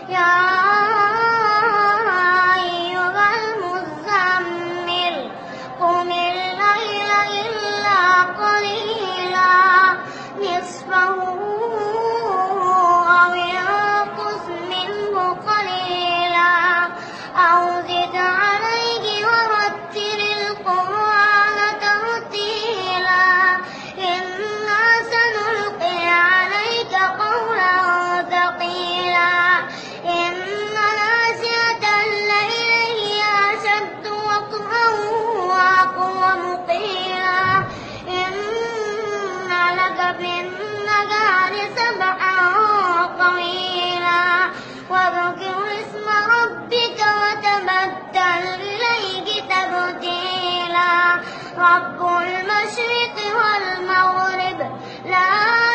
يا أيها المزمل قم الليل إلا قليلا نصفه أو انقص منه قليلا أو زد عليه ورتل القرآن ترتيلا إنا سنلقي عليك قولا ثقيلا إن ناشئة الليل هي أشد وطئا وأقوم قيلا إن لك في النهار سبحا طويلا واذكر اسم ربك وتبتل إليه تبتيلا رب المشرق والمغرب لا